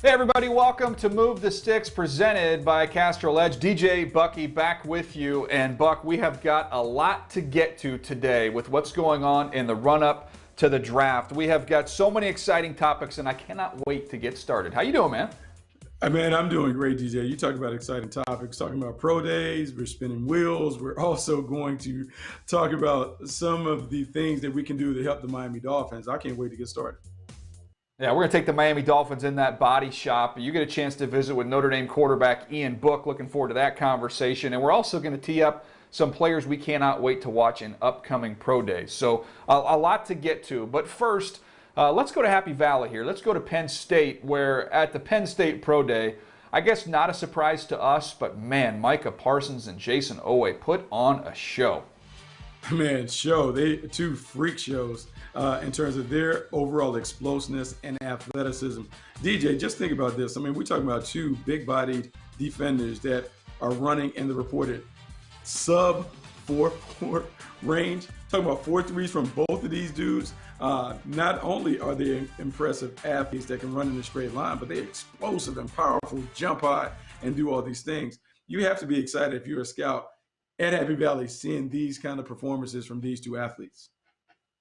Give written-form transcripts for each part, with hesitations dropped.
Hey everybody, welcome to Move the Sticks presented by Castrol Edge. DJ Bucky back with you. And Buck, we have got a lot to get to today with what's going on in the run-up to the draft. We have got so many exciting topics and I cannot wait to get started. How you doing, man? Man, I'm doing great, DJ. You talk about exciting topics, talking about pro days, we're spinning wheels. We're also going to talk about some of the things that we can do to help the Miami Dolphins. I can't wait to get started. Yeah, we're going to take the Miami Dolphins in that body shop. You get a chance to visit with Notre Dame quarterback Ian Book. Looking forward to that conversation. And we're also going to tee up some players we cannot wait to watch in upcoming pro days. So a lot to get to. But first, let's go to Happy Valley here. Let's go to Penn State, where at the Penn State Pro Day, I guess not a surprise to us, but man, Micah Parsons and Jason Owe put on a show. Man, they two freak shows in terms of their overall explosiveness and athleticism. DJ, just think about this. I mean, we're talking about two big-bodied defenders that are running in the reported sub 4-4 range. Talking about 4.3s from both of these dudes. Not only are they impressive athletes that can run in a straight line, but they're explosive and powerful, jump high, and do all these things. You have to be excited if you're a scout at Happy Valley seeing these kind of performances from these two athletes.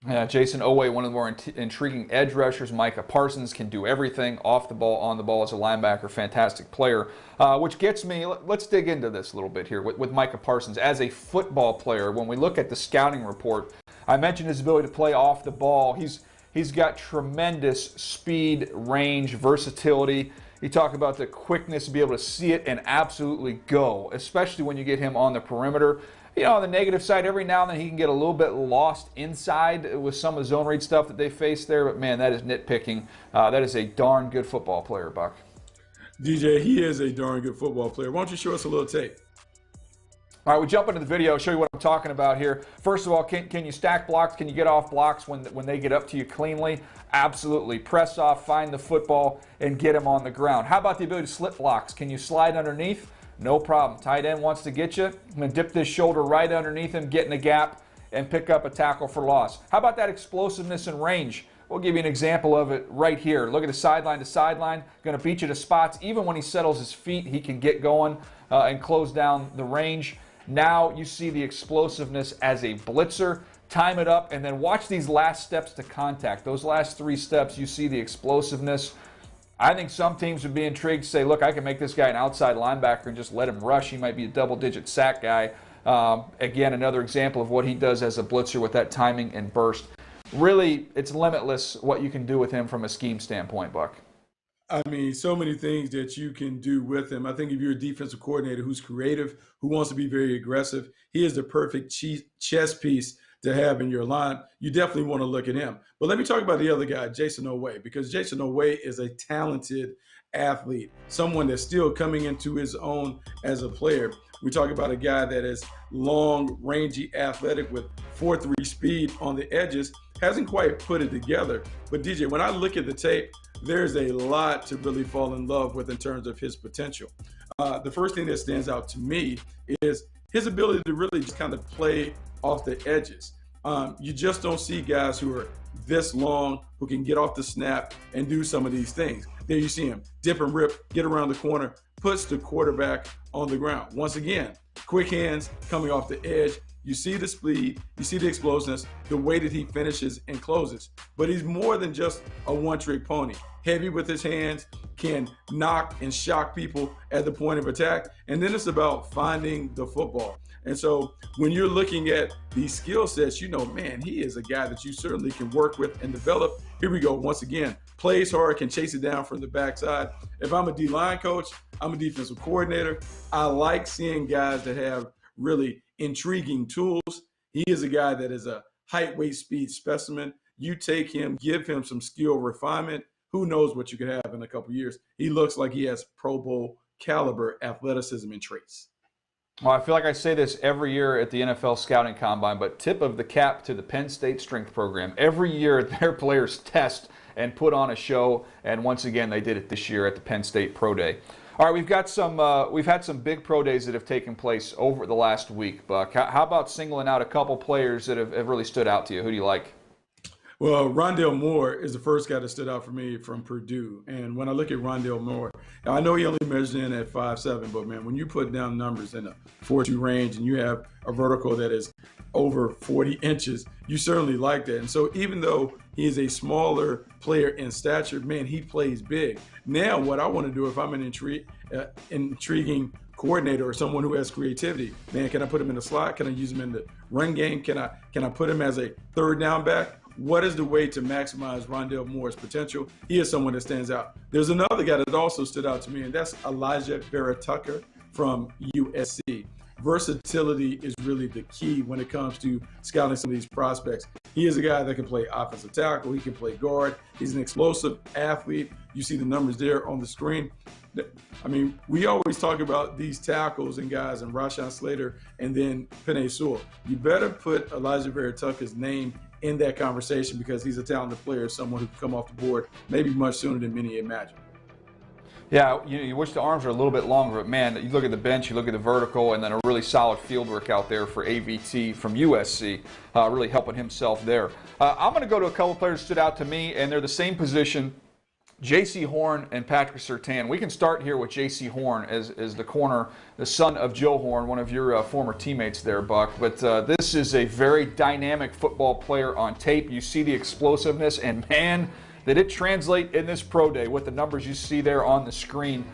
Yeah, Jason Owe, one of the more intriguing edge rushers. Micah Parsons can do everything off the ball, on the ball as a linebacker. Fantastic player. Which gets me, let's dig into this a little bit here with Micah Parsons. As a football player, when we look at the scouting report, I mentioned his ability to play off the ball. He's got tremendous speed, range, versatility. You talk about the quickness to be able to see it and absolutely go, especially when you get him on the perimeter. You know, on the negative side, every now and then he can get a little bit lost inside with some of the zone read stuff that they face there. But, man, that is nitpicking. That is a darn good football player, Buck. DJ, he is a darn good football player. Why don't you show us a little tape? All right, we jump into the video, show you what I'm talking about here. First of all, can you stack blocks? Can you get off blocks when they get up to you cleanly? Absolutely. Press off, find the football, and get him on the ground. How about the ability to slip blocks? Can you slide underneath? No problem. Tight end wants to get you. I'm going to dip this shoulder right underneath him, get in a gap, and pick up a tackle for loss. How about that explosiveness and range? We'll give you an example of it right here. Look at the sideline to sideline. Going to beat you to spots. Even when he settles his feet, he can get going and close down the range. Now you see the explosiveness as a blitzer. Time it up, and then watch these last steps to contact. Those last 3 steps, you see the explosiveness. I think some teams would be intrigued to say, look, I can make this guy an outside linebacker and just let him rush. He might be a double-digit sack guy. Again, another example of what he does as a blitzer with that timing and burst. Really, it's limitless what you can do with him from a scheme standpoint, Buck. I mean, so many things that you can do with him. I think if you're a defensive coordinator who's creative, who wants to be very aggressive, he is the perfect chess piece to have in your line. You definitely want to look at him. But let me talk about the other guy, Jason Owe, because Jason Owe is a talented athlete, someone that's still coming into his own as a player. We talk about a guy that is long, rangy, athletic with 4.3 speed on the edges, hasn't quite put it together. But DJ, when I look at the tape, there's a lot to really fall in love with in terms of his potential. The first thing that stands out to me is his ability to really just kind of play off the edges. You just don't see guys who are this long, who can get off the snap and do some of these things. There you see him dip and rip, get around the corner, puts the quarterback on the ground. Once again, quick hands coming off the edge. You see the speed, you see the explosiveness, the way that he finishes and closes. But he's more than just a one-trick pony. Heavy with his hands, can knock and shock people at the point of attack. And then it's about finding the football. And so when you're looking at these skill sets, you know, man, he is a guy that you certainly can work with and develop. Here we go. Once again, plays hard, can chase it down from the backside. If I'm a D-line coach, I'm a defensive coordinator. I like seeing guys that have really intriguing tools. He is a guy that is a height, weight, speed specimen. You take him, give him some skill refinement. Who knows what you could have in a couple years. He looks like he has Pro Bowl caliber athleticism and traits. Well, I feel like I say this every year at the NFL Scouting Combine, but tip of the cap to the Penn State Strength Program. Every year their players test and put on a show, and once again they did it this year at the Penn State Pro Day. All right, we've had some big pro days that have taken place over the last week, Buck. How about singling out a couple players that have really stood out to you? Who do you like? Well, Rondale Moore is the first guy that stood out for me from Purdue. And when I look at Rondale Moore, I know he only measures in at 5'7", but man, when you put down numbers in a 4.2 range and you have a vertical that is over 40 inches, you certainly like that. And so even though he is a smaller player in stature, man, he plays big. Now, what I want to do if I'm an intriguing coordinator or someone who has creativity, man, can I put him in the slot? Can I use him in the run game? Can I put him as a third down back? What is the way to maximize Rondale Moore's potential? He is someone that stands out. There's another guy that also stood out to me, and that's Elijah Vera Tucker from USC. Versatility is really the key when it comes to scouting some of these prospects. He is a guy that can play offensive tackle. He can play guard. He's an explosive athlete. You see the numbers there on the screen. I mean, we always talk about these tackles and guys and Rashawn Slater and then Penei Sewell. You better put Elijah Vera Tucker's name in that conversation because he's a talented player, someone who can come off the board maybe much sooner than many imagine. Yeah, you wish the arms were a little bit longer, but man, you look at the bench, you look at the vertical, and then a really solid field work out there for AVT from USC, really helping himself there. I'm going to go to a couple players that stood out to me, and they're the same position. J.C. Horn and Patrick Surtain. We can start here with J.C. Horn as the corner, the son of Joe Horn, one of your former teammates there, Buck. But this is a very dynamic football player on tape. You see the explosiveness, and man, did it translate in this pro day with the numbers you see there on the screen.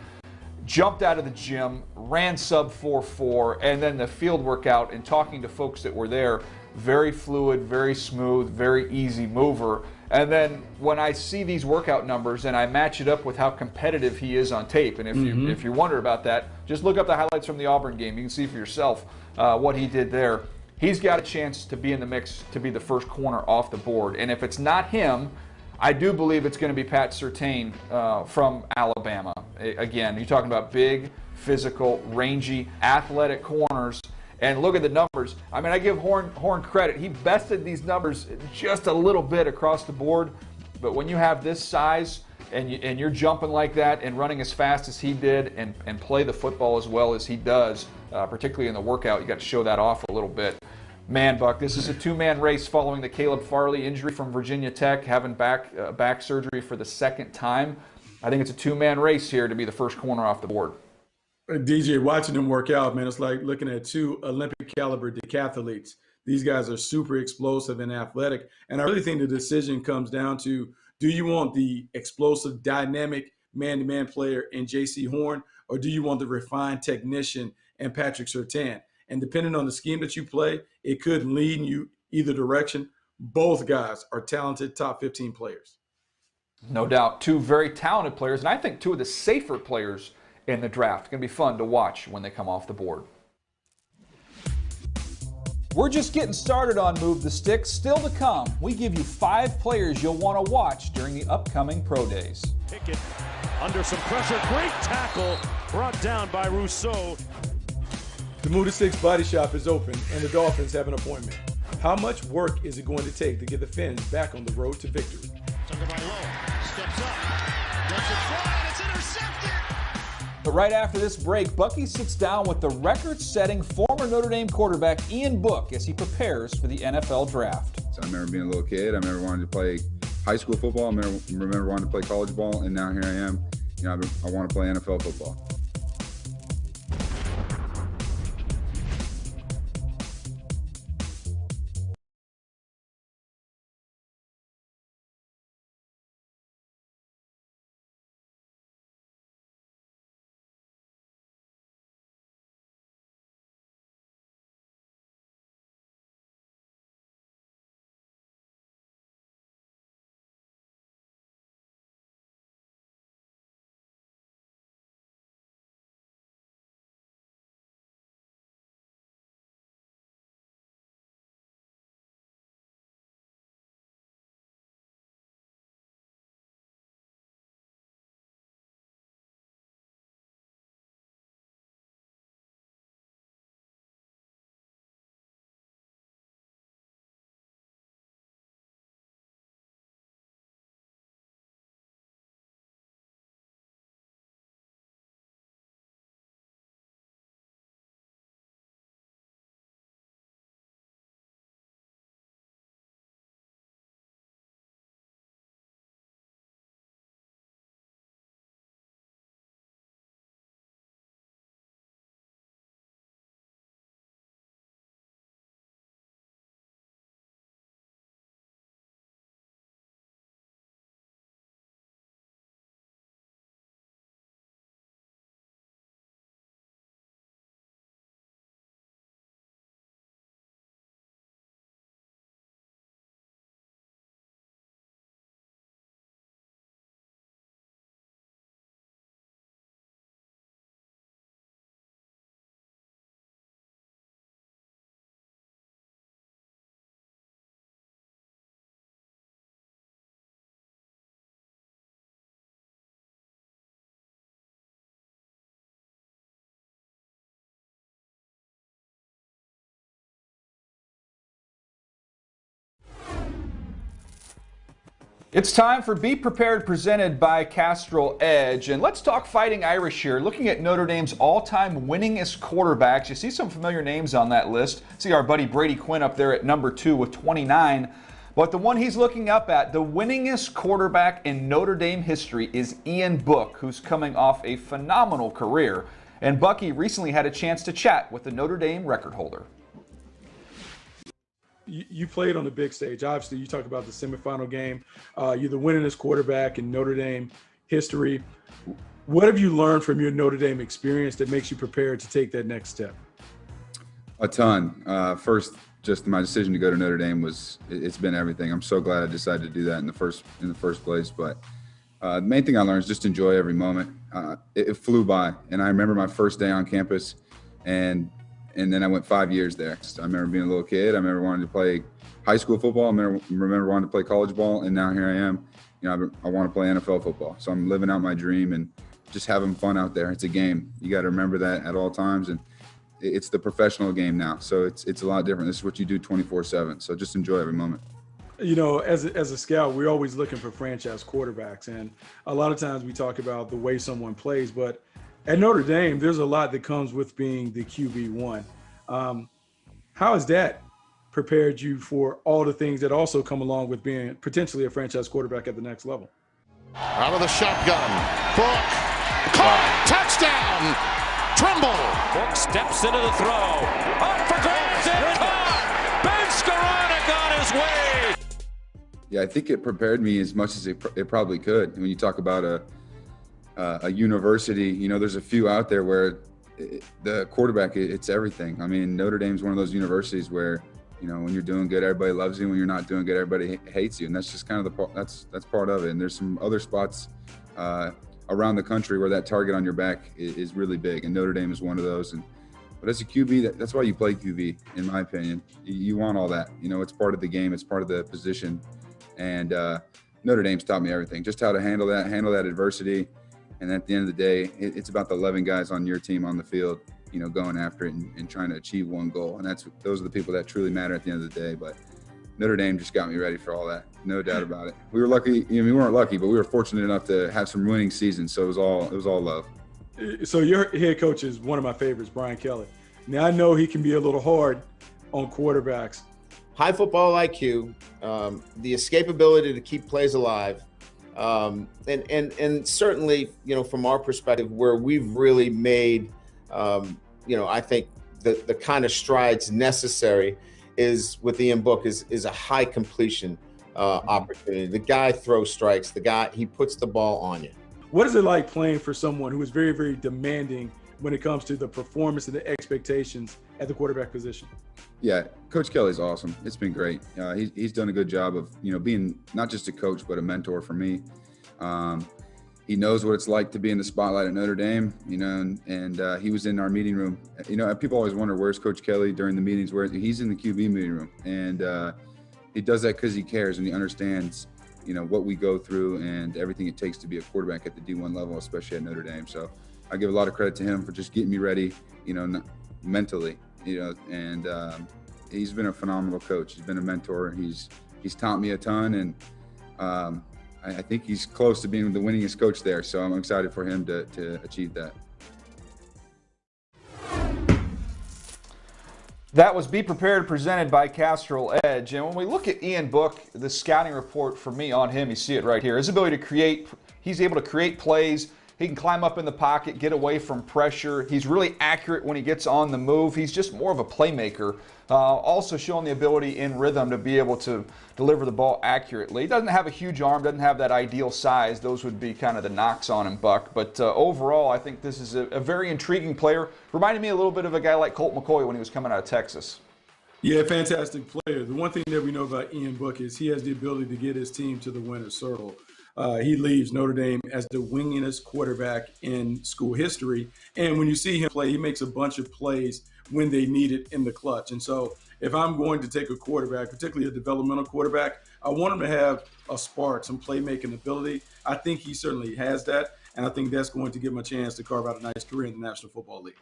Jumped out of the gym, ran sub 4.4, and then the field workout and talking to folks that were there, very fluid, very smooth, very easy mover. And then when I see these workout numbers and I match it up with how competitive he is on tape, and if you wonder about that, just look up the highlights from the Auburn game. You can see for yourself what he did there. He's got a chance to be in the mix to be the first corner off the board. And if it's not him, I do believe it's going to be Pat Surtain from Alabama. Again, you're talking about big, physical, rangy, athletic corners. And look at the numbers. I mean, I give Horn credit. He bested these numbers just a little bit across the board. But when you have this size and you're jumping like that and running as fast as he did and play the football as well as he does, particularly in the workout, you got to show that off a little bit. Man, Buck, this is a two-man race following the Caleb Farley injury from Virginia Tech, having back surgery for the second time. I think it's a two-man race here to be the first corner off the board. DJ, watching them work out, man, it's like looking at two Olympic caliber decathletes. These guys are super explosive and athletic. And I really think the decision comes down to, do you want the explosive, dynamic man-to-man player in J.C. Horn, or do you want the refined technician and Patrick Surtain? And depending on the scheme that you play, it could lead you either direction. Both guys are talented top 15 players. No doubt. Two very talented players, and I think two of the safer players in the draft. It's going to be fun to watch when they come off the board. We're just getting started on Move the Sticks. Still to come, we give you 5 players you'll want to watch during the upcoming Pro Days. Pickett under some pressure. Great tackle brought down by Rousseau. The Move the Sticks Body Shop is open, and the Dolphins have an appointment. How much work is it going to take to get the Fins back on the road to victory? Tucker by Lowe. Steps up. Lets it fly, and it's intercepted. But right after this break, Bucky sits down with the record-setting former Notre Dame quarterback Ian Book as he prepares for the NFL Draft. So I remember being a little kid. I remember wanting to play high school football. I remember wanting to play college ball, and now here I am. I want to play NFL football. It's time for Be Prepared, presented by Castrol Edge. And let's talk Fighting Irish here. Looking at Notre Dame's all-time winningest quarterbacks, you see some familiar names on that list. See our buddy Brady Quinn up there at number 2 with 29. But the one he's looking up at, the winningest quarterback in Notre Dame history, is Ian Book, who's coming off a phenomenal career. And Bucky recently had a chance to chat with the Notre Dame record holder. You played on the big stage. Obviously, you talk about the semifinal game. You're the winningest quarterback in Notre Dame history. What have you learned from your Notre Dame experience that makes you prepared to take that next step? A ton. First, just my decision to go to Notre Dame it's been everything. I'm so glad I decided to do that in the first place. But the main thing I learned is just enjoy every moment. It flew by, and I remember my first day on campus, and then I went 5 years there. I remember being a little kid. I remember wanting to play high school football. I remember wanting to play college ball, and now here I am. I want to play NFL football. So I'm living out my dream and just having fun out there. It's a game. You got to remember that at all times, and it's the professional game now. So it's a lot different. This is what you do 24/7. So just enjoy every moment. As a scout, we're always looking for franchise quarterbacks, and a lot of times we talk about the way someone plays, but at Notre Dame, there's a lot that comes with being the QB1. How has that prepared you for all the things that also come along with being potentially a franchise quarterback at the next level? Out of the shotgun, Book, caught, touchdown, Trumbull. Book steps into the throw. Up for grabs and caught. Ben Skoranek on his way. Yeah, I think it prepared me as much as it probably could. When you talk about a university, there's a few out there where the quarterback, it's everything. I mean, Notre Dame's one of those universities where, when you're doing good, everybody loves you. When you're not doing good, everybody hates you. And that's just kind of that's part of it. And there's some other spots around the country where that target on your back is really big. And Notre Dame is one of those. But as a QB, that's why you play QB, in my opinion. You want all that. It's part of the game. It's part of the position. And Notre Dame's taught me everything, just how to handle that adversity. And at the end of the day, it's about the 11 guys on your team on the field, going after it and trying to achieve one goal. And those are the people that truly matter at the end of the day. But Notre Dame just got me ready for all that. No doubt about it. We were lucky. We weren't lucky, but we were fortunate enough to have some winning seasons. So it was all love. So your head coach is one of my favorites, Brian Kelly. Now, I know he can be a little hard on quarterbacks. High football IQ, the escapability to keep plays alive. And certainly, from our perspective, where we've really made, I think the kind of strides necessary is with Ian Book is a high completion opportunity. The guy throws strikes. He puts the ball on you. What is it like playing for someone who is very, very demanding when it comes to the performance and the expectations at the quarterback position? Yeah, Coach Kelly's awesome. It's been great. He's done a good job of, being not just a coach, but a mentor for me. He knows what it's like to be in the spotlight at Notre Dame, and he was in our meeting room. People always wonder, where's Coach Kelly during the meetings? He's in the QB meeting room, and he does that because he cares and he understands, what we go through and everything it takes to be a quarterback at the D1 level, especially at Notre Dame. So I give a lot of credit to him for just getting me ready, mentally, and he's been a phenomenal coach. He's been a mentor. He's taught me a ton, and I think he's close to being the winningest coach there. So I'm excited for him to achieve that. That was Be Prepared, presented by Castrol Edge. And when we look at Ian Book, the scouting report for me on him, you see it right here. His ability to create, he's able to create plays. He can climb up in the pocket, get away from pressure. He's really accurate when he gets on the move. He's just more of a playmaker. Also showing the ability in rhythm to be able to deliver the ball accurately. He doesn't have a huge arm, doesn't have that ideal size. Those would be kind of the knocks on him, Buck. But overall, I think this is a very intriguing player. Reminded me a little bit of a guy like Colt McCoy when he was coming out of Texas. Yeah, fantastic player. The one thing that we know about Ian Book is he has the ability to get his team to the winner's circle. He leaves Notre Dame as the winningest quarterback in school history. And when you see him play, he makes a bunch of plays when they need it in the clutch. And so if I'm going to take a quarterback, particularly a developmental quarterback, I want him to have a spark, some playmaking ability. I think he certainly has that. And I think that's going to give him a chance to carve out a nice career in the National Football League.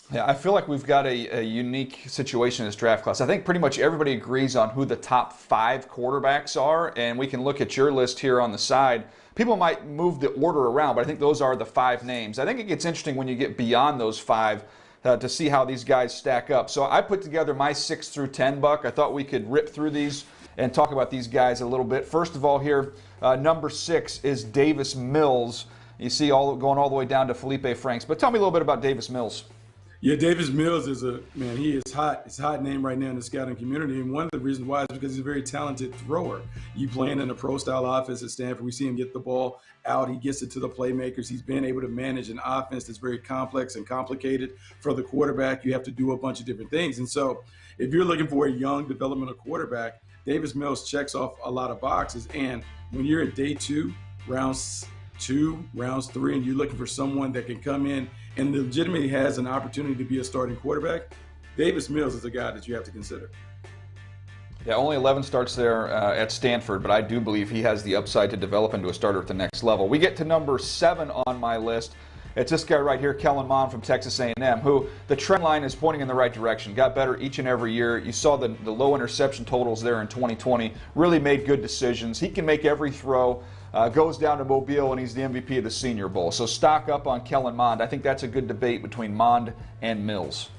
Yeah, I feel like we've got a unique situation in this draft class. I think pretty much everybody agrees on who the top 5 quarterbacks are, and we can look at your list here on the side. People might move the order around, but I think those are the 5 names. I think it gets interesting when you get beyond those 5 to see how these guys stack up. So I put together my 6 through 10, Buck. I thought we could rip through these and talk about these guys a little bit. First of all here, number 6 is Davis Mills. You see going all the way down to Felipe Franks. But tell me a little bit about Davis Mills. Yeah, Davis Mills is he is hot. It's a hot name right now in the scouting community. And one of the reasons why is because he's a very talented thrower. You playing in a pro style offense at Stanford, we see him get the ball out. He gets it to the playmakers. He's been able to manage an offense that's very complex and complicated for the quarterback. You have to do a bunch of different things. And so if you're looking for a young developmental quarterback, Davis Mills checks off a lot of boxes. And when you're at day 2, rounds 2, rounds 3, and you're looking for someone that can come in and legitimately has an opportunity to be a starting quarterback, Davis Mills is a guy that you have to consider. Yeah, only 11 starts there at Stanford, but I do believe he has the upside to develop into a starter at the next level. We get to number 7 on my list. It's this guy right here, Kellen Mond from Texas A&M, who the trend line is pointing in the right direction. Got better each and every year. You saw the low interception totals there in 2020. Really made good decisions. He can make every throw. Goes down to Mobile, and he's the MVP of the Senior Bowl. So stock up on Kellen Mond. I think that's a good debate between Mond and Mills.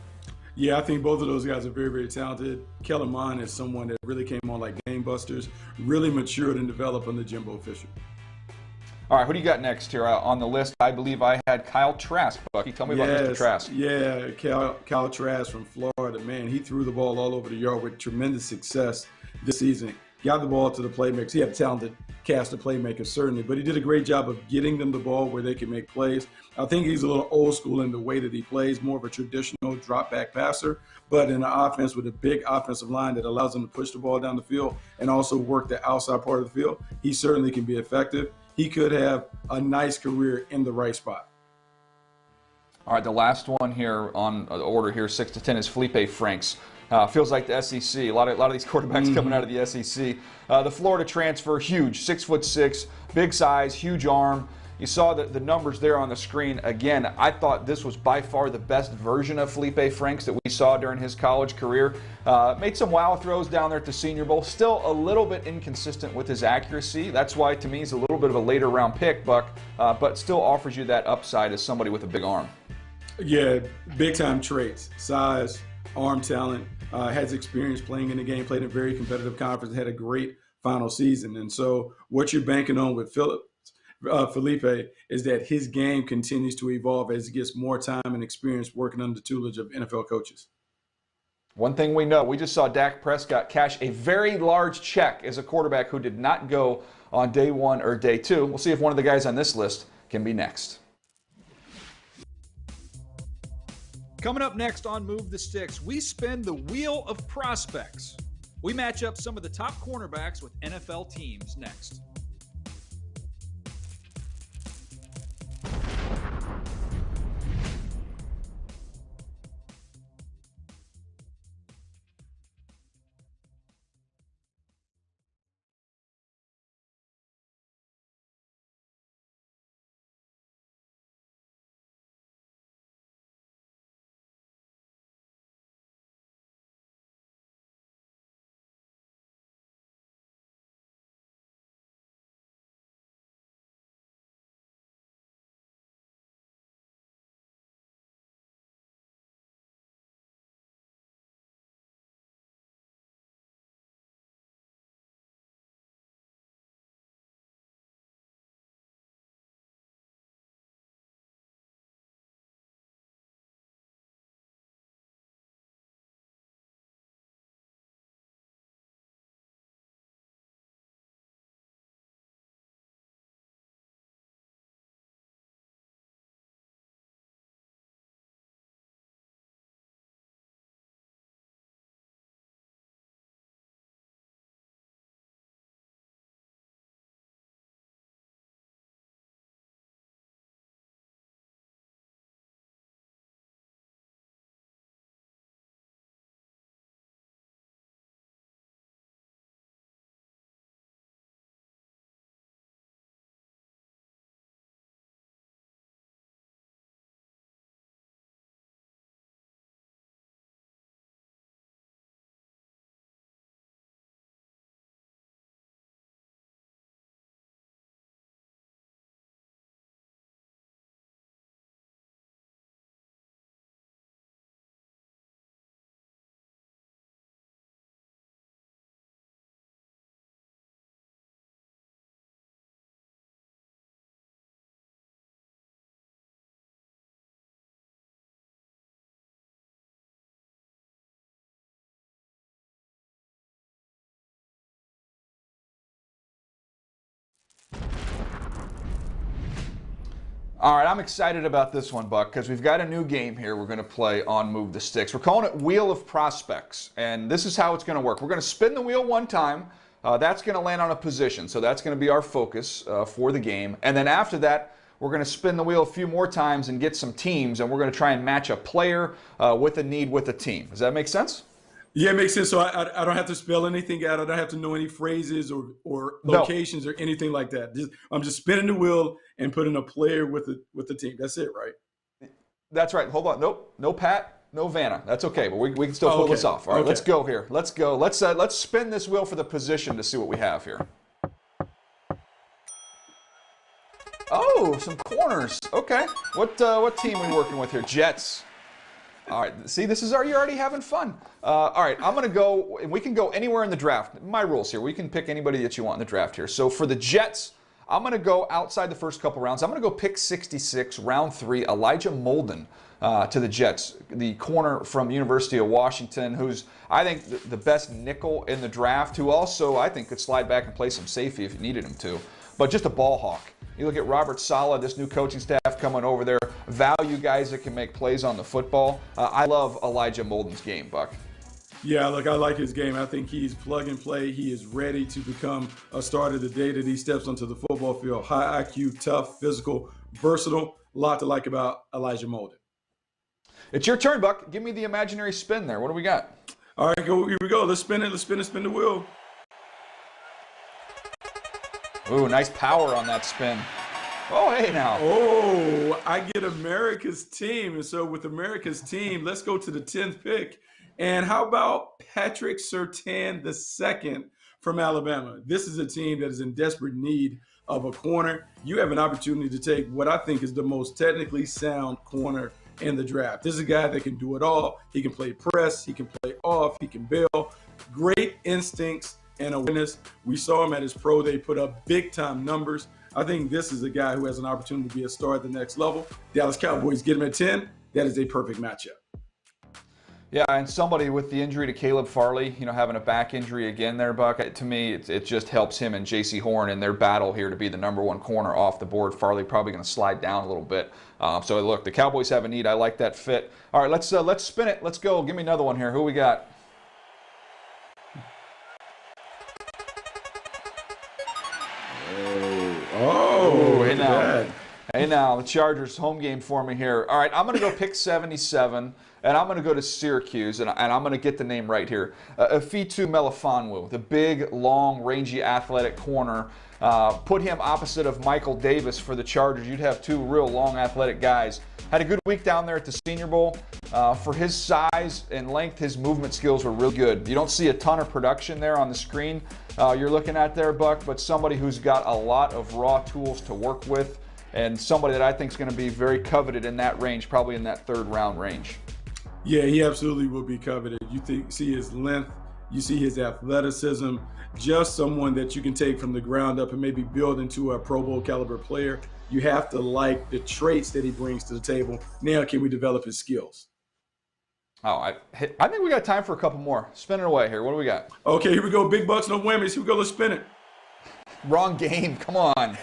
Yeah, I think both of those guys are very, very talented. Kellen Mond is someone that really came on like game busters, really matured and developed under Jimbo Fisher. All right, who do you got next here on the list? I believe I had Kyle Trask. Bucky, tell me about Mr. Trask. Yeah, Kyle Trask from Florida. Man, he threw the ball all over the yard with tremendous success this season. Got the ball to the playmakers. He had a talented cast of playmakers, certainly, but he did a great job of getting them the ball where they can make plays. I think he's a little old school in the way that he plays, more of a traditional drop-back passer, but in an offense with a big offensive line that allows him to push the ball down the field and also work the outside part of the field, he certainly can be effective. He could have a nice career in the right spot. All right, the last one here on the order here, 6 to 10, is Felipe Franks. Feels like the SEC. A lot of these quarterbacks coming out of the SEC. The Florida transfer, huge, 6'6", big size, huge arm. You saw the numbers there on the screen. Again, I thought this was by far the best version of Felipe Franks that we saw during his college career. Made some wow throws down there at the Senior Bowl. Still a little bit inconsistent with his accuracy. That's why, to me, he's a little bit of a later round pick, Buck, but still offers you that upside as somebody with a big arm. Yeah, big time traits, size, arm talent, has experience playing in the game, played in a very competitive conference, had a great final season. And so what you're banking on with Felipe is that his game continues to evolve as he gets more time and experience working under the tutelage of NFL coaches. One thing we know, we just saw Dak Prescott cash a very large check as a quarterback who did not go on day 1 or day 2. We'll see if one of the guys on this list can be next. Coming up next on Move the Sticks, we spin the wheel of prospects. We match up some of the top cornerbacks with NFL teams next. All right, I'm excited about this one, Buck, because we've got a new game here we're going to play on Move the Sticks. We're calling it Wheel of Prospects, and this is how it's going to work. We're going to spin the wheel one time. That's going to land on a position, so that's going to be our focus for the game. And then after that, we're going to spin the wheel a few more times and get some teams, and we're going to try and match a player with a need with a team. Does that make sense? Yeah, it makes sense. So I don't have to spell anything out. I don't have to know any phrases or locations or anything like that. I'm just spinning the wheel and putting a player with the team. That's it, right? That's right. Hold on. Nope. No Pat. No Vanna. That's okay, but we can still pull this off. All right, let's go here. Let's go. Let's spin this wheel for the position to see what we have here. Oh, some corners. Okay. What team are we working with here? Jets. All right. See, you're already having fun. All right. I'm gonna go, and we can go anywhere in the draft. My rules here. We can pick anybody that you want in the draft here. So for the Jets, I'm gonna go outside the first couple rounds. I'm gonna go pick 66, round 3, Elijah Molden to the Jets, the corner from University of Washington, who's I think the best nickel in the draft. Who also I think could slide back and play some safety if you needed him to. But just a ball hawk. You look at Robert Saleh, this new coaching staff coming over there, value guys that can make plays on the football. I love Elijah Molden's game, Buck. Yeah, look, I like his game. I think he's plug and play. He is ready to become a starter the day that he steps onto the football field. High IQ, tough, physical, versatile. A lot to like about Elijah Molden. It's your turn, Buck. Give me the imaginary spin there. What do we got? All right, here we go. Let's spin it. Let's spin the wheel. Ooh, nice power on that spin. Oh, hey now. Oh, I get America's team. And so with America's team, let's go to the 10th pick. And how about Patrick Surtain II from Alabama? This is a team that is in desperate need of a corner. You have an opportunity to take what I think is the most technically sound corner in the draft. This is a guy that can do it all. He can play press. He can play off. He can bail. Great instincts and awareness. We saw him at his pro day put up big-time numbers. I think this is a guy who has an opportunity to be a star at the next level. Dallas Cowboys get him at 10. That is a perfect matchup. Yeah, and somebody with the injury to Caleb Farley, having a back injury again there, Buck, to me, it just helps him and J.C. Horn in their battle here to be the #1 corner off the board. Farley probably going to slide down a little bit. So, look, the Cowboys have a need. I like that fit. All right, let's spin it. Let's go. Give me another one here. Who we got? Oh, hey now. Hey now, the Chargers home game for me here. All right, I'm going to go pick 77, and I'm going to go to Syracuse, and I'm going to get the name right here. Afitu Melifonwu, the big, long, rangy, athletic corner. Put him opposite of Michael Davis for the Chargers. You'd have two real long, athletic guys. Had a good week down there at the Senior Bowl. For his size and length, his movement skills were real good. You don't see a ton of production there on the screen you're looking at there, Buck, but somebody who's got a lot of raw tools to work with, and somebody that I think is going to be very coveted in that range, probably in that 3rd round range. Yeah, he absolutely will be coveted. You see his length, you see his athleticism, just someone that you can take from the ground up and maybe build into a Pro Bowl caliber player. You have to like the traits that he brings to the table. Now, can we develop his skills? Oh, I think we got time for a couple more. Spin it away here. What do we got? Okay, here we go. Big bucks, no whammies. Here we go. Let's spin it. Wrong game. Come on.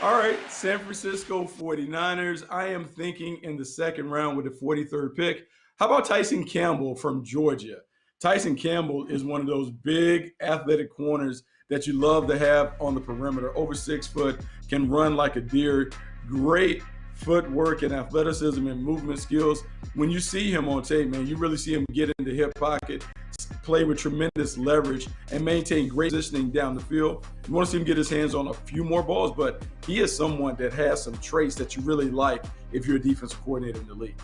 All right, San Francisco 49ers. I am thinking in the 2nd round with the 43rd pick. How about Tyson Campbell from Georgia? Tyson Campbell is one of those big athletic corners that you love to have on the perimeter. Over 6 foot, can run like a deer. Great footwork and athleticism and movement skills. When you see him on tape, man, you really see him get in the hip pocket, play with tremendous leverage, and maintain great positioning down the field. You want to see him get his hands on a few more balls, but he is someone that has some traits that you really like if you're a defensive coordinator in the league.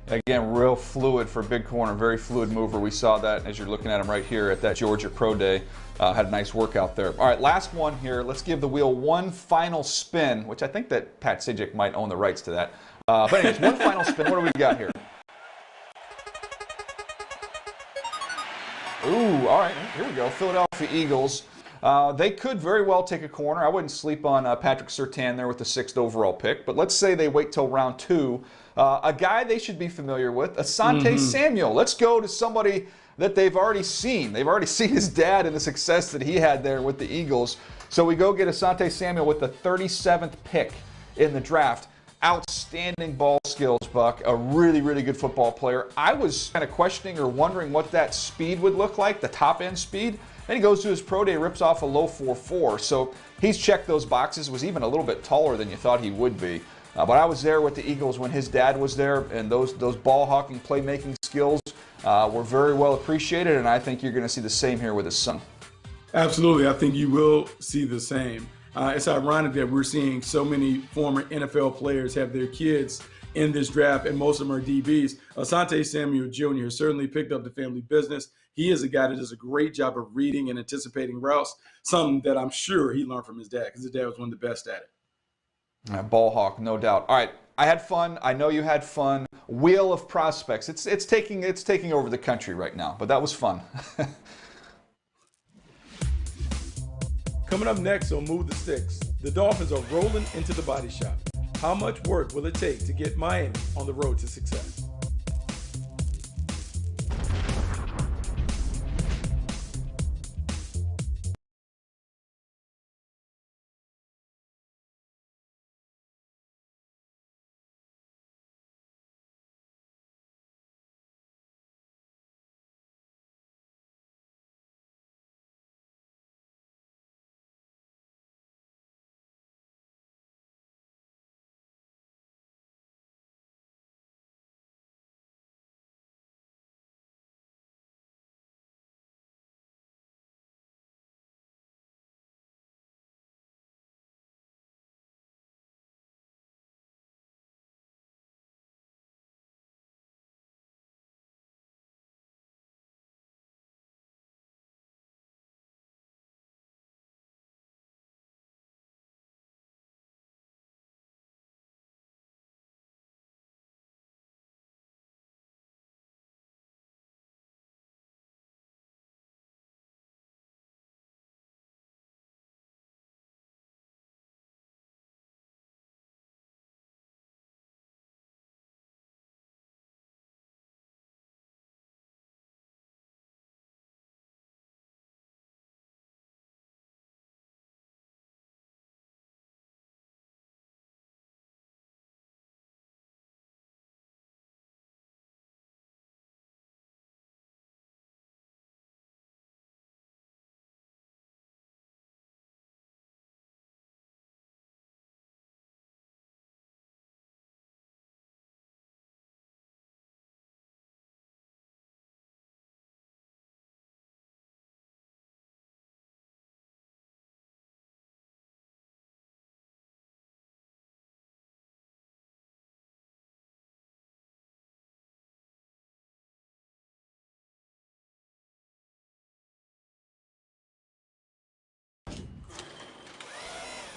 Again, real fluid for big corner, very fluid mover. We saw that as you're looking at him right here at that Georgia Pro Day. Had a nice workout there. All right, last one here. Let's give the wheel one final spin, which I think that Pat Sajak might own the rights to that. But anyways, one final spin. What do we got here? Ooh, all right, here we go. Philadelphia Eagles. They could very well take a corner. I wouldn't sleep on Patrick Surtain there with the 6th overall pick. But let's say they wait till round 2. A guy they should be familiar with, Asante Samuel. Let's go to somebody that they've already seen. They've already seen his dad and the success that he had there with the Eagles. So we go get Asante Samuel with the 37th pick in the draft. Outstanding ball skills, Buck. A really, really good football player. I was kind of questioning or wondering what that speed would look like, the top end speed. Then he goes to his pro day, rips off a low 4.4. So he's checked those boxes, was even a little bit taller than you thought he would be. But I was there with the Eagles when his dad was there, and those ball hawking, playmaking skills were very well appreciated, and I think you're going to see the same here with his son. Absolutely. I think you will see the same. It's ironic that we're seeing so many former NFL players have their kids in this draft, and most of them are DBs. Asante Samuel Jr. has certainly picked up the family business. He is a guy that does a great job of reading and anticipating routes, something that I'm sure he learned from his dad, because his dad was one of the best at it. Ball hawk, no doubt. All right, I had fun. I know you had fun. Wheel of prospects. It's taking over the country right now, but that was fun. Coming up next on Move the Sticks, the Dolphins are rolling into the body shop. How much work will it take to get Miami on the road to success?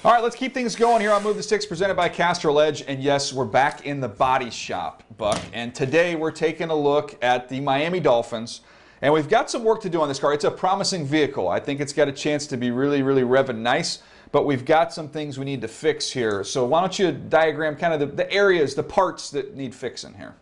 All right, let's keep things going here on Move the Sticks, presented by Castrol Edge. And yes, we're back in the body shop, Buck. And today we're taking a look at the Miami Dolphins. And we've got some work to do on this car. It's a promising vehicle. I think it's got a chance to be really, really revving nice. But we've got some things we need to fix here. So why don't you diagram kind of the areas, the parts that need fixing here?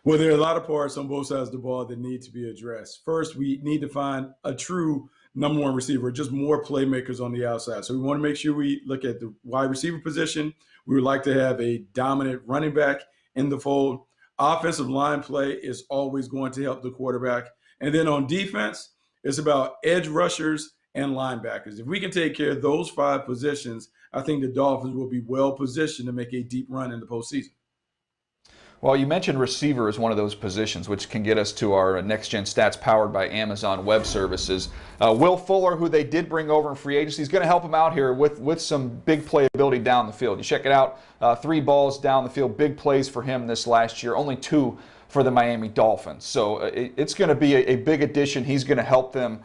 Well, there are a lot of parts on both sides of the ball that need to be addressed. First, we need to find a true number one receiver, just more playmakers on the outside. So we want to make sure we look at the wide receiver position. We would like to have a dominant running back in the fold. Offensive line play is always going to help the quarterback. And then on defense, it's about edge rushers and linebackers. If we can take care of those 5 positions, I think the Dolphins will be well positioned to make a deep run in the postseason. Well, you mentioned receiver as one of those positions, which can get us to our next-gen stats powered by Amazon Web Services. Will Fuller, who they did bring over in free agency, is going to help him out here with some big playability down the field. You check it out, 3 balls down the field, big plays for him this last year, only 2 for the Miami Dolphins. So it's going to be a big addition. He's going to help them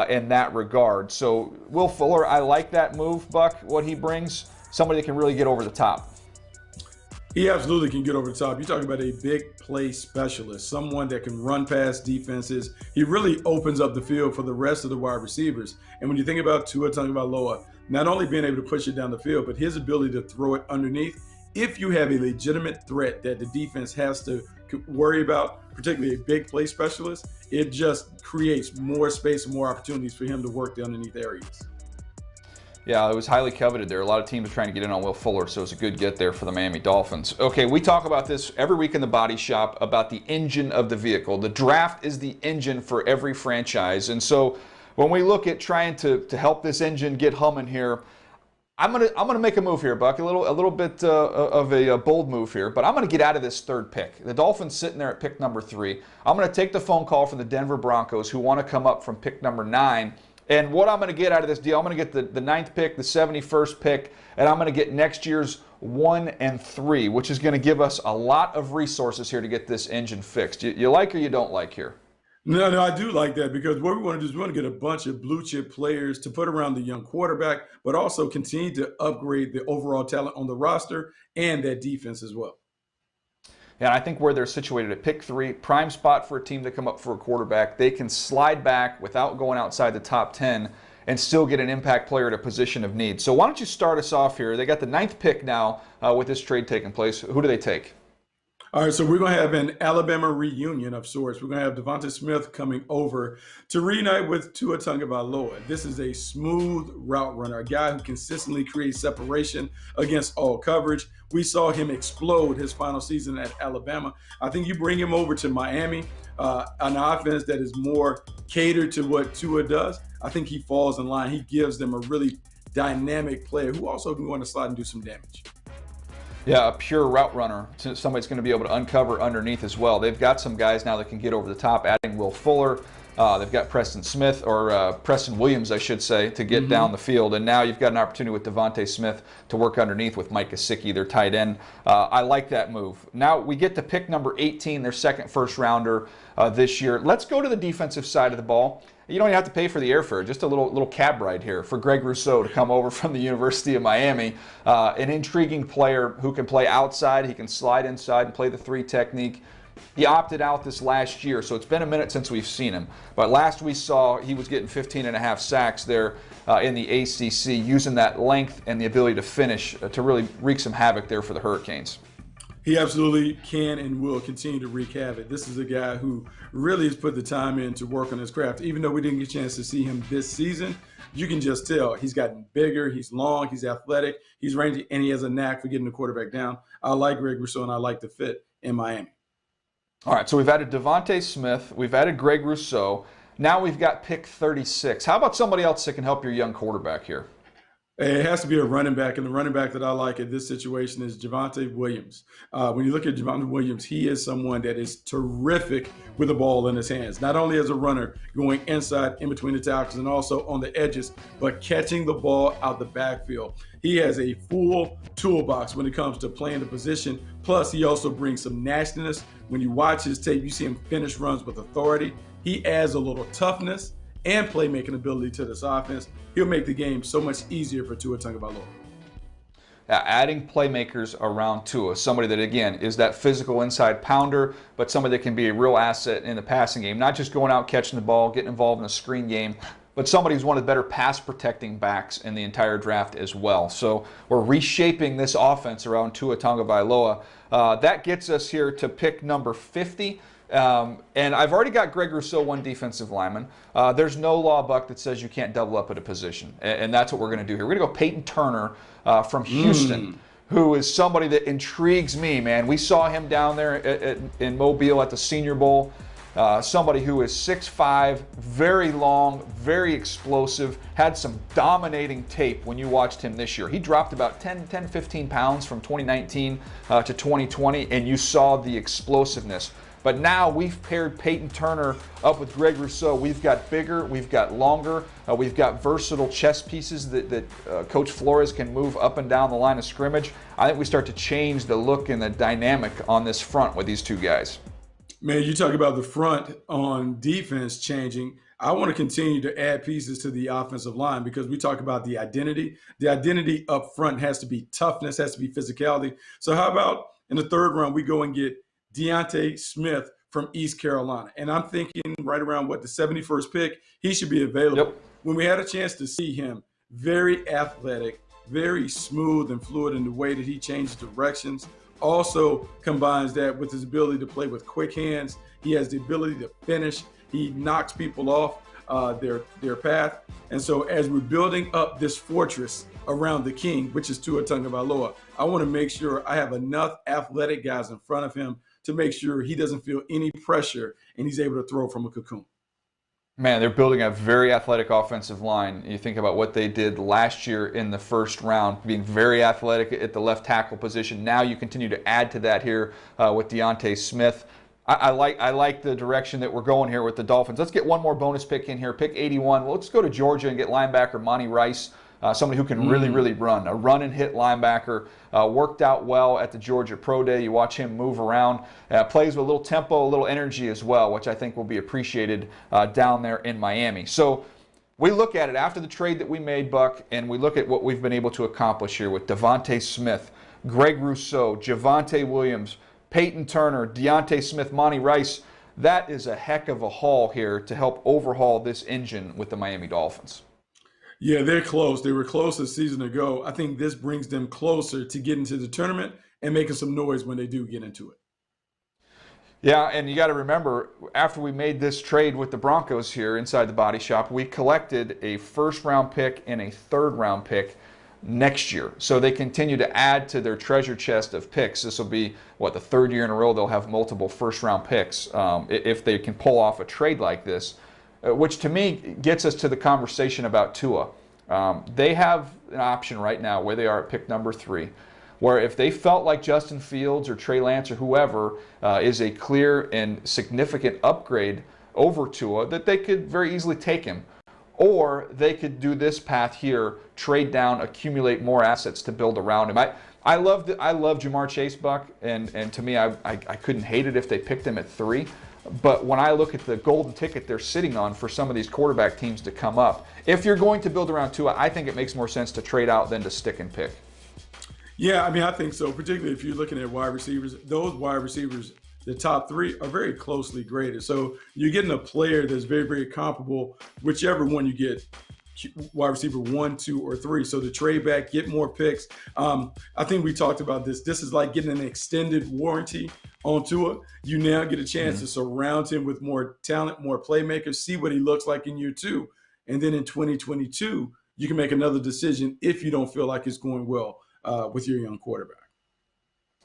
in that regard. So Will Fuller, I like that move, Buck, what he brings. Somebody that can really get over the top. He absolutely can get over the top. You're talking about a big play specialist, someone that can run past defenses. He really opens up the field for the rest of the wide receivers. And when you think about Tua Tagovailoa, not only being able to push it down the field, but his ability to throw it underneath. If you have a legitimate threat that the defense has to worry about, particularly a big play specialist. It just creates more space and more opportunities for him to work the underneath areas. Yeah, it was highly coveted there. A lot of teams are trying to get in on Will Fuller, so it's a good get there for the Miami Dolphins. Okay, we talk about this every week in the Body Shop about the engine of the vehicle. The draft is the engine for every franchise. And so when we look at trying to help this engine get humming here, I'm gonna make a move here, Buck. A little bit of a bold move here, but I'm gonna get out of this third pick. The Dolphins sitting there at pick number 3. I'm gonna take the phone call from the Denver Broncos, who want to come up from pick number 9. And what I'm going to get out of this deal, I'm going to get the 9th pick, the 71st pick, and I'm going to get next year's 1 and 3, which is going to give us a lot of resources here to get this engine fixed. You like or you don't like here? No, I do like that, because what we want to do is we want to get a bunch of blue chip players to put around the young quarterback, but also continue to upgrade the overall talent on the roster and that defense as well. And I think where they're situated at pick 3, prime spot for a team to come up for a quarterback. They can slide back without going outside the top 10 and still get an impact player at a position of need. So why don't you start us off here? They got the 9th pick now with this trade taking place. Who do they take? All right, so we're going to have an Alabama reunion of sorts. We're going to have Devontae Smith coming over to reunite with Tua Tagovailoa. This is a smooth route runner, a guy who consistently creates separation against all coverage. We saw him explode his final season at Alabama. I think you bring him over to Miami, an offense that is more catered to what Tua does. I think he falls in line. He gives them a really dynamic player who also can go on the slide and do some damage. Yeah, a pure route runner. Somebody's going to be able to uncover underneath as well. They've got some guys now that can get over the top, adding Will Fuller. They've got Preston Williams, I should say, to get down the field. And now you've got an opportunity with Devontae Smith to work underneath with Micah, their tight end. I like that move. Now we get to pick number 18, their second first rounder this year. Let's go to the defensive side of the ball. You don't even have to pay for the airfare, just a little cab ride here for Greg Rousseau to come over from the University of Miami. An intriguing player who can play outside. He can slide inside and play the 3 technique. He opted out this last year, so it's been a minute since we've seen him. But last we saw, he was getting 15.5 sacks there in the ACC, using that length and the ability to finish to really wreak some havoc there for the Hurricanes. He absolutely can and will continue to wreak havoc. This is a guy who really has put the time in to work on his craft. Even though we didn't get a chance to see him this season, you can just tell he's gotten bigger, he's long, he's athletic, he's rangy, and he has a knack for getting the quarterback down. I like Greg Rousseau, and I like the fit in Miami. All right, so we've added Devontae Smith, we've added Greg Rousseau. Now we've got pick 36. How about somebody else that can help your young quarterback here? It has to be a running back, and the running back that I like in this situation is Javonte Williams. When you look at Javonte Williams, he is someone that is terrific with the ball in his hands, not only as a runner going inside in between the tackles and also on the edges, but catching the ball out the backfield. He has a full toolbox when it comes to playing the position. Plus, he also brings some nastiness. When you watch his tape, you see him finish runs with authority. He adds a little toughness and playmaking ability to this offense. He'll make the game so much easier for Tua Tagovailoa. Adding playmakers around Tua, somebody that, again, is that physical inside pounder, but somebody that can be a real asset in the passing game, not just going out catching the ball, getting involved in a screen game, but somebody who's one of the better pass protecting backs in the entire draft as well. So we're reshaping this offense around Tua Tagovailoa. That gets us here to pick number 50. And I've already got Greg Rousseau, one defensive lineman. There's no law, Buck, that says you can't double up at a position. And that's what we're going to do here. We're going to go Peyton Turner from Houston, who is somebody that intrigues me, man. We saw him down there in Mobile at the Senior Bowl. Somebody who is 6'5", very long, very explosive, had some dominating tape when you watched him this year. He dropped about 15 pounds from 2019 to 2020, and you saw the explosiveness. But now we've paired Peyton Turner up with Greg Rousseau. We've got bigger, we've got longer, we've got versatile chess pieces that Coach Flores can move up and down the line of scrimmage. I think we start to change the look and the dynamic on this front with these two guys. Man, you talk about the front on defense changing. I want to continue to add pieces to the offensive line because we talk about the identity. The identity up front has to be toughness, has to be physicality. So how about in the 3rd round, we go and get Deontay Smith from East Carolina. And I'm thinking right around, the 71st pick, he should be available. Yep. When we had a chance to see him, very athletic, very smooth and fluid in the way that he changes directions, also combines that with his ability to play with quick hands. He has the ability to finish. He knocks people off their path. And so as we're building up this fortress around the king, which is Tua Tagovailoa, I want to make sure I have enough athletic guys in front of him to make sure he doesn't feel any pressure and he's able to throw from a cocoon. Man, they're building a very athletic offensive line. You think about what they did last year in the first round, being very athletic at the left tackle position. Now you continue to add to that here with Deontay Smith. I like the direction that we're going here with the Dolphins. Let's get one more bonus pick in here. Pick 81. Well, let's go to Georgia and get linebacker Monty Rice, somebody who can really run. A run and hit linebacker. Worked out well at the Georgia Pro Day. You watch him move around. Plays with a little tempo, a little energy as well, which I think will be appreciated down there in Miami. So we look at it after the trade that we made, Buck, and we look at what we've been able to accomplish here with Devontae Smith, Greg Rousseau, Javonte Williams, Peyton Turner, Deontay Smith, Monty Rice. That is a heck of a haul here to help overhaul this engine with the Miami Dolphins. Yeah, they're close. They were close a season ago. I think this brings them closer to getting to the tournament and making some noise when they do get into it. Yeah, and you got to remember, after we made this trade with the Broncos here inside the body shop, we collected a first-round pick and a third-round pick next year. So they continue to add to their treasure chest of picks. This will be, what, the third year in a row they'll have multiple first-round picks if they can pull off a trade like this, which to me gets us to the conversation about Tua. They have an option right now where they are at pick number 3, where if they felt like Justin Fields or Trey Lance or whoever is a clear and significant upgrade over Tua, that they could very easily take him. Or they could do this path here, trade down, accumulate more assets to build around him. I love Jamar Chase, Buck, and to me, I couldn't hate it if they picked him at 3. But when I look at the golden ticket they're sitting on for some of these quarterback teams to come up, if you're going to build around Tua, I think it makes more sense to trade out than to stick and pick. Yeah, I mean, I think so, particularly if you're looking at wide receivers. Those wide receivers, the top 3, are very closely graded. So you're getting a player that's very comparable, whichever one you get, wide receiver 1, 2, or 3. So the trade back, get more picks. I think we talked about this. This is like getting an extended warranty on Tua. You now get a chance to surround him with more talent, more playmakers, see what he looks like in year 2. And then in 2022, you can make another decision if you don't feel like it's going well with your young quarterback.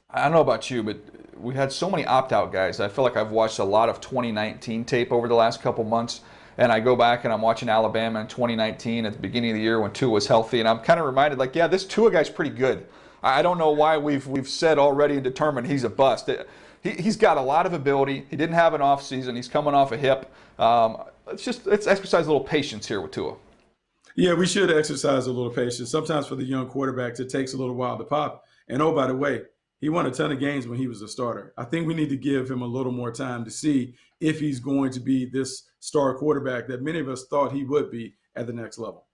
I don't know about you, but we had so many opt-out guys. I feel like I've watched a lot of 2019 tape over the last couple months, and I go back and I'm watching Alabama in 2019 at the beginning of the year when Tua was healthy, and I'm kind of reminded, like, yeah, this Tua guy's pretty good. I don't know why we've said already and determined he's a bust. He's got a lot of ability. He didn't have an off season. He's coming off a hip. Let's exercise a little patience here with Tua. Yeah, we should exercise a little patience. Sometimes for the young quarterbacks, it takes a little while to pop. And oh, by the way, he won a ton of games when he was a starter. I think we need to give him a little more time to see if he's going to be this star quarterback that many of us thought he would be at the next level.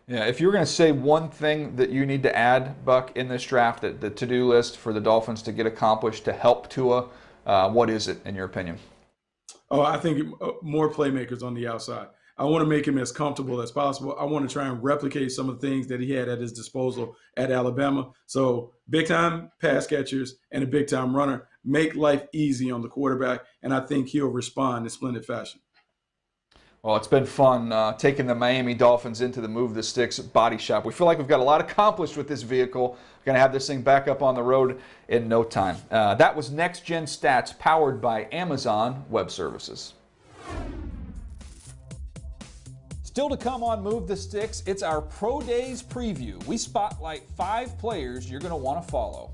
Yeah, if you were going to say one thing that you need to add, Buck, in this draft, the to-do list for the Dolphins to get accomplished to help Tua, what is it in your opinion? Oh, I think more playmakers on the outside. I want to make him as comfortable as possible. I want to try and replicate some of the things that he had at his disposal at Alabama. So big-time pass catchers and a big-time runner make life easy on the quarterback, and I think he'll respond in splendid fashion. Well, it's been fun taking the Miami Dolphins into the Move the Sticks body shop. We feel like we've got a lot accomplished with this vehicle. We're going to have this thing back up on the road in no time. That was Next Gen Stats, powered by Amazon Web Services. Still to come on Move the Sticks, it's our Pro Days preview. We spotlight 5 players you're going to want to follow.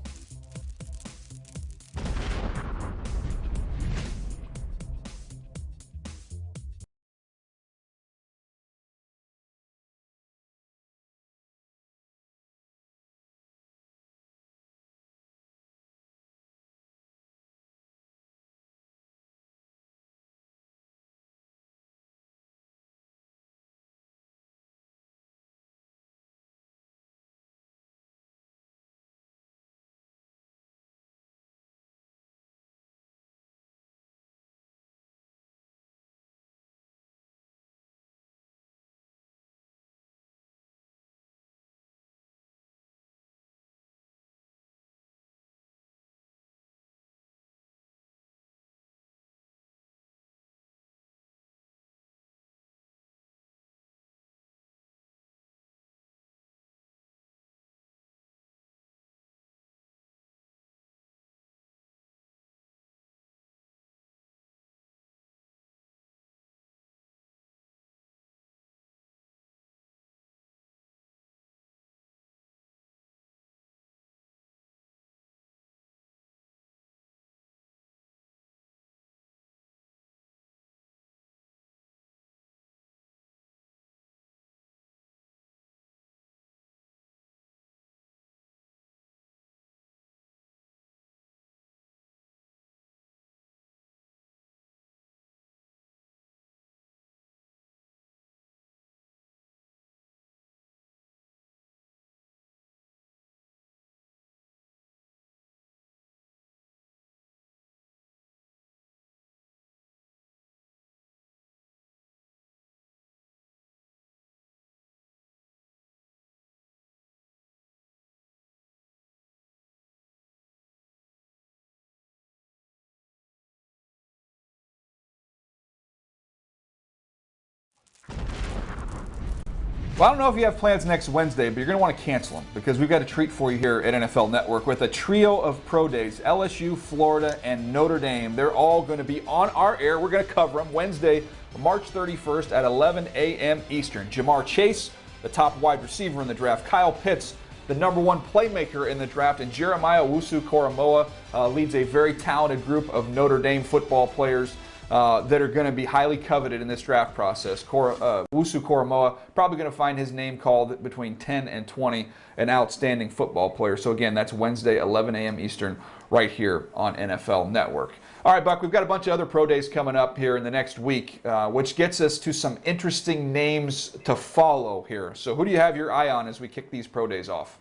Well, I don't know if you have plans next Wednesday, but you're going to want to cancel them because we've got a treat for you here at NFL Network with a trio of pro days. LSU, Florida, and Notre Dame. They're all going to be on our air. We're going to cover them Wednesday, March 31st at 11 a.m. Eastern. Jamar Chase, the top wide receiver in the draft. Kyle Pitts, the #1 playmaker in the draft. And Jeremiah Owusu-Koramoah leads a very talented group of Notre Dame football players that are going to be highly coveted in this draft process. Owusu-Koramoah probably going to find his name called between 10 and 20, an outstanding football player. So again, that's Wednesday, 11 a.m. Eastern, right here on NFL Network. All right, Buck, we've got a bunch of other pro days coming up here in the next week, which gets us to some interesting names to follow here. So who do you have your eye on as we kick these pro days off?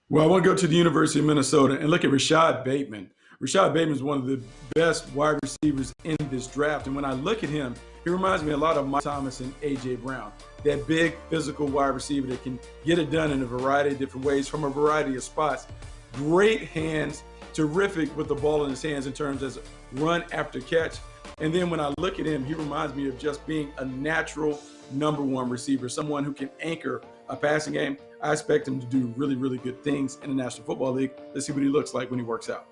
Well, I want to go to the University of Minnesota and look at Rashad Bateman. Rashad Bateman is one of the best wide receivers in this draft. And when I look at him, he reminds me a lot of Mike Thomas and A.J. Brown. That big, physical wide receiver that can get it done in a variety of different ways from a variety of spots. Great hands, terrific with the ball in his hands in terms of run after catch. And then when I look at him, he reminds me of just being a natural #1 receiver, someone who can anchor a passing game. I expect him to do really, really good things in the National Football League. Let's see what he looks like when he works out.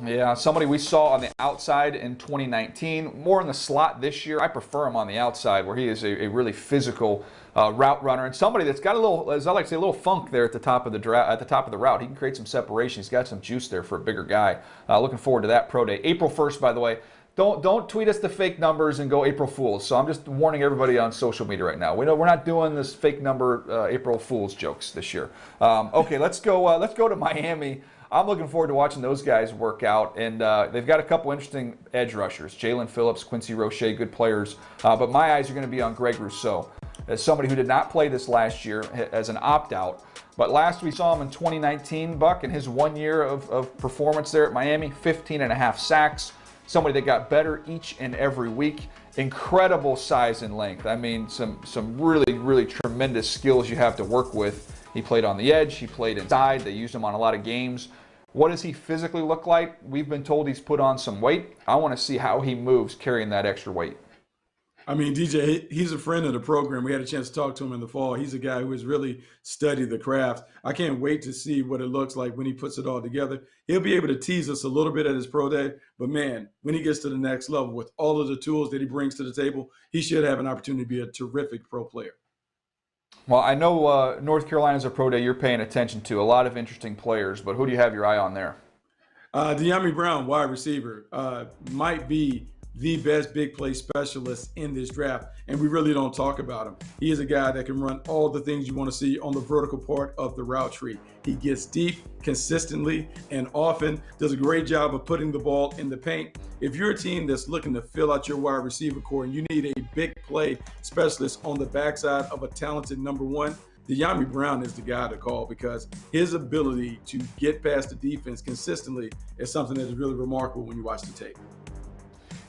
Yeah, somebody we saw on the outside in 2019, more in the slot this year. I prefer him on the outside where he is a really physical route runner and somebody that's got a little, as I like to say, a little funk there at the top of the route. He can create some separation. He's got some juice there for a bigger guy. Looking forward to that pro day. April 1st, by the way. Don't tweet us the fake numbers and go April Fools. So I'm just warning everybody on social media right now. We know we're not doing this fake number April Fools jokes this year. Okay, let's go to Miami. I'm looking forward to watching those guys work out, and they've got a couple interesting edge rushers. Jalen Phillips, Quincy Roche, good players. But my eyes are going to be on Greg Rousseau, as somebody who did not play this last year as an opt-out. But last we saw him in 2019, Buck, in his 1 year of performance there at Miami, 15.5 sacks. Somebody that got better each and every week. Incredible size and length. I mean, some really, really tremendous skills you have to work with. He played on the edge. He played inside. They used him on a lot of games. What does he physically look like? We've been told he's put on some weight. I want to see how he moves carrying that extra weight. I mean, DJ, he's a friend of the program. We had a chance to talk to him in the fall. He's a guy who has really studied the craft. I can't wait to see what it looks like when he puts it all together. He'll be able to tease us a little bit at his pro day, but man, when he gets to the next level with all of the tools that he brings to the table, he should have an opportunity to be a terrific pro player. Well, I know North Carolina's a pro day you're paying attention to. A lot of interesting players, but who do you have your eye on there? De'Ami Brown, wide receiver, might be the best big play specialist in this draft, and we really don't talk about him. He is a guy that can run all the things you want to see on the vertical part of the route tree. He gets deep consistently and often, does a great job of putting the ball in the paint. If you're a team that's looking to fill out your wide receiver core and you need a big play specialist on the backside of a talented #1, De'Ami Brown is the guy to call because his ability to get past the defense consistently is something that is really remarkable when you watch the tape.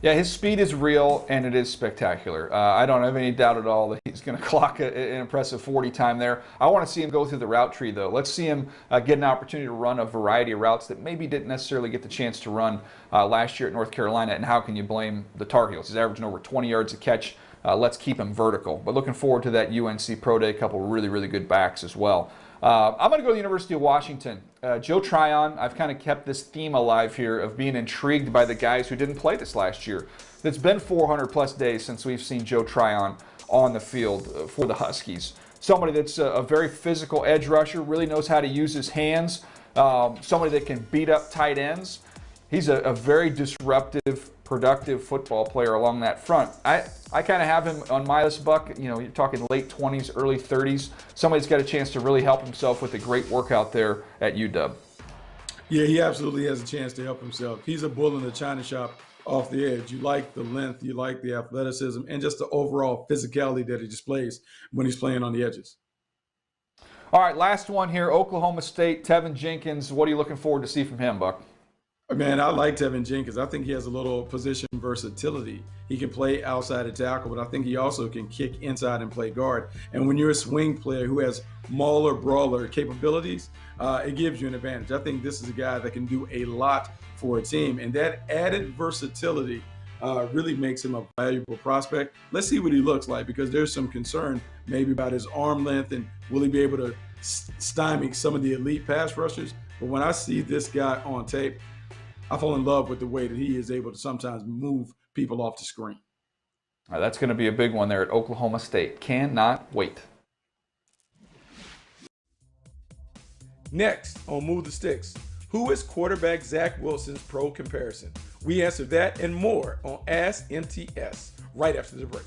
Yeah, his speed is real, and it is spectacular. I don't have any doubt at all that he's going to clock an impressive 40 time there. I want to see him go through the route tree, though. Let's see him get an opportunity to run a variety of routes that maybe didn't necessarily get the chance to run last year at North Carolina, and how can you blame the Tar Heels? He's averaging over 20 yards a catch. Let's keep him vertical. But looking forward to that UNC Pro Day, a couple really, really good backs as well. I'm going to go to the University of Washington. Joe Tryon, I've kind of kept this theme alive here of being intrigued by the guys who didn't play this last year. It's been 400-plus days since we've seen Joe Tryon on the field for the Huskies. Somebody that's a very physical edge rusher, really knows how to use his hands, somebody that can beat up tight ends. He's a very disruptive, productive football player along that front. I kind of have him on my list, Buck. You know, you're talking late 20s, early 30s. Somebody's got a chance to really help himself with a great workout there at UW. Yeah, he absolutely has a chance to help himself. He's a bull in the china shop off the edge. You like the length, you like the athleticism, and just the overall physicality that he displays when he's playing on the edges. All right, last one here, Oklahoma State, Tevin Jenkins. What are you looking forward to see from him, Buck? Man, I like Tevin Jenkins. I think he has a little position versatility. He can play outside the tackle, but I think he also can kick inside and play guard. And when you're a swing player who has mauler, brawler capabilities, it gives you an advantage. I think this is a guy that can do a lot for a team. And that added versatility really makes him a valuable prospect. Let's see what he looks like, because there's some concern maybe about his arm length and will he be able to stymie some of the elite pass rushers. But when I see this guy on tape, I fall in love with the way that he is able to sometimes move people off the screen. All right, that's going to be a big one there at Oklahoma State. Cannot wait. Next on Move the Sticks, who is quarterback Zach Wilson's pro comparison? We answer that and more on Ask MTS right after the break.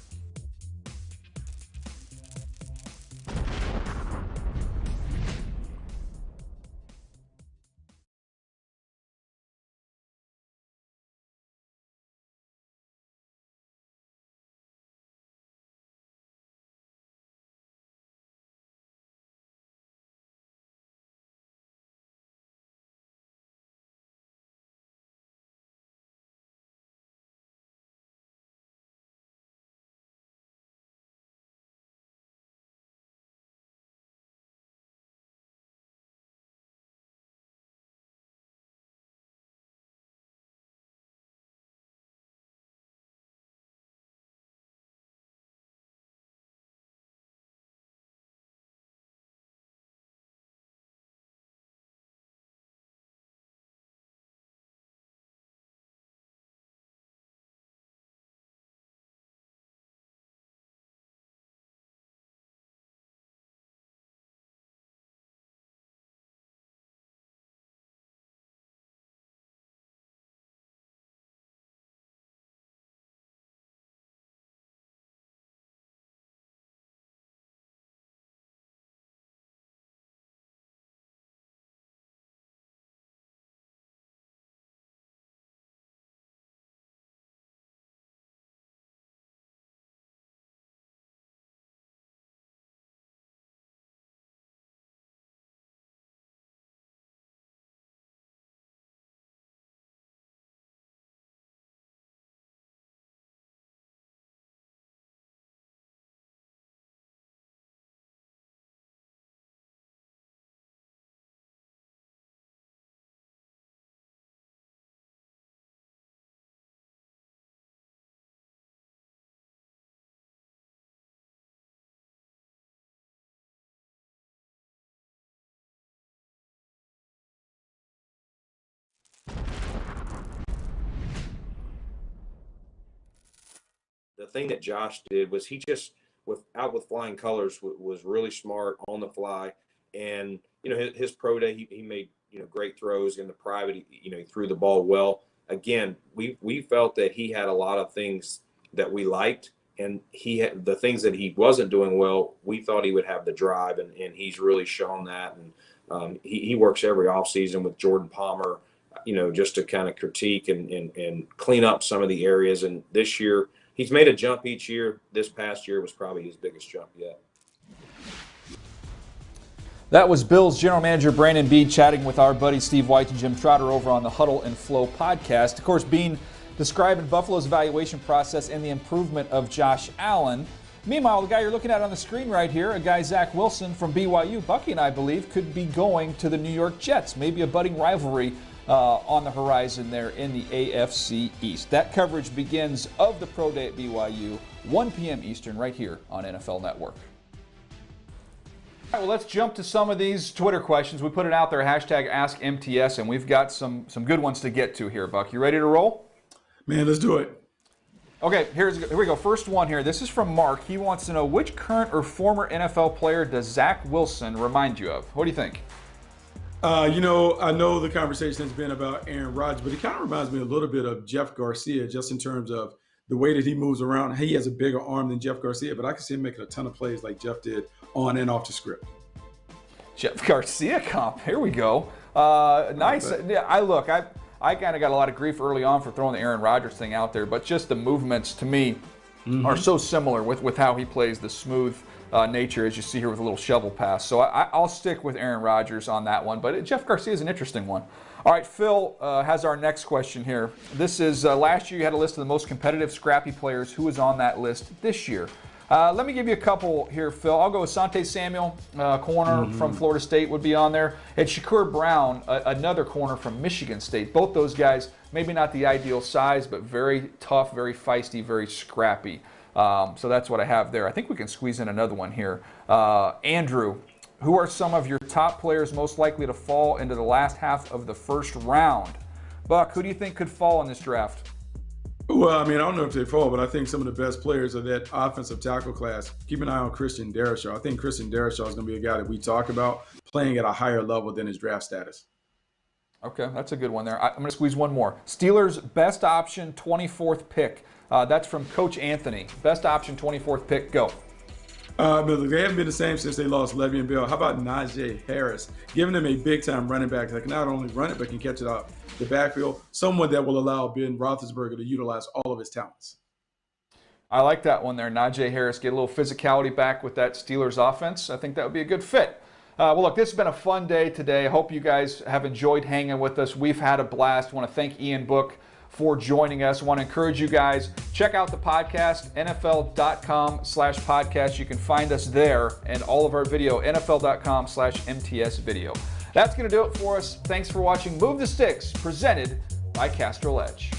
The thing that Josh did was he just with flying colors was really smart on the fly, and his pro day he made great throws in the private. He threw the ball well. Again, we felt that he had a lot of things that we liked, and he had the things that he wasn't doing well. We thought he would have the drive, and he's really shown that. And he works every offseason with Jordan Palmer, just to kind of critique and clean up some of the areas. And this year, he's made a jump each year. This past year was probably his biggest jump yet. That was Bills General Manager Brandon Beane chatting with our buddy Steve White and Jim Trotter over on the Huddle and Flow podcast. Of course, Beane describing Buffalo's evaluation process and the improvement of Josh Allen. Meanwhile, the guy you're looking at on the screen right here, a guy Zach Wilson from BYU, Bucky and I believe, could be going to the New York Jets. Maybe a budding rivalry on the horizon there in the AFC East. That coverage begins of the Pro Day at BYU, 1 p.m. Eastern, right here on NFL Network. All right, well, let's jump to some of these Twitter questions. We put it out there, hashtag AskMTS, and we've got some good ones to get to here, Buck. You ready to roll? Man, let's do it. Okay, here we go. First one here. This is from Mark. He wants to know, which current or former NFL player does Zach Wilson remind you of? What do you think? I know the conversation has been about Aaron Rodgers, but he kind of reminds me a little bit of Jeff Garcia, just in terms of the way that he moves around. He has a bigger arm than Jeff Garcia, but I can see him making a ton of plays like Jeff did on and off the script. Jeff Garcia comp. Here we go. Nice. Yeah, I kind of got a lot of grief early on for throwing the Aaron Rodgers thing out there, but just the movements to me are so similar with how he plays, the smooth nature, as you see here with a little shovel pass. So I'll stick with Aaron Rodgers on that one, but Jeff Garcia is an interesting one. All right, Phil has our next question here. This is last year you had a list of the most competitive, scrappy players. Who is on that list this year? Let me give you a couple here, Phil. I'll go with Sante Samuel, corner from Florida State would be on there. And Shakur Brown, another corner from Michigan State. Both those guys, maybe not the ideal size, but very tough, very feisty, very scrappy. So that's what I have there. I think we can squeeze in another one here. Andrew, who are some of your top players most likely to fall into the last half of the first round? Buck, who do you think could fall in this draft? Well, I mean, I don't know if they fall, but I think some of the best players of that offensive tackle class, keep an eye on Christian Darrisaw. I think Christian Darrisaw is going to be a guy that we talk about playing at a higher level than his draft status. Okay, that's a good one there. I'm going to squeeze one more. Steelers' best option, 24th pick. That's from Coach Anthony. Best option, 24th pick. Go. But they haven't been the same since they lost Le'Veon Bell. How about Najee Harris? Giving them a big-time running back that can not only run it, but can catch it out the backfield. Someone that will allow Ben Roethlisberger to utilize all of his talents. I like that one there. Najee Harris, get a little physicality back with that Steelers offense. I think that would be a good fit. Well, look, this has been a fun day today. I hope you guys have enjoyed hanging with us. We've had a blast. I want to thank Ian Book for joining us. I want to encourage you guys, check out the podcast, NFL.com/podcast. You can find us there and all of our video, NFL.com/MTS video. That's going to do it for us. Thanks for watching Move the Sticks, presented by Castrol Edge.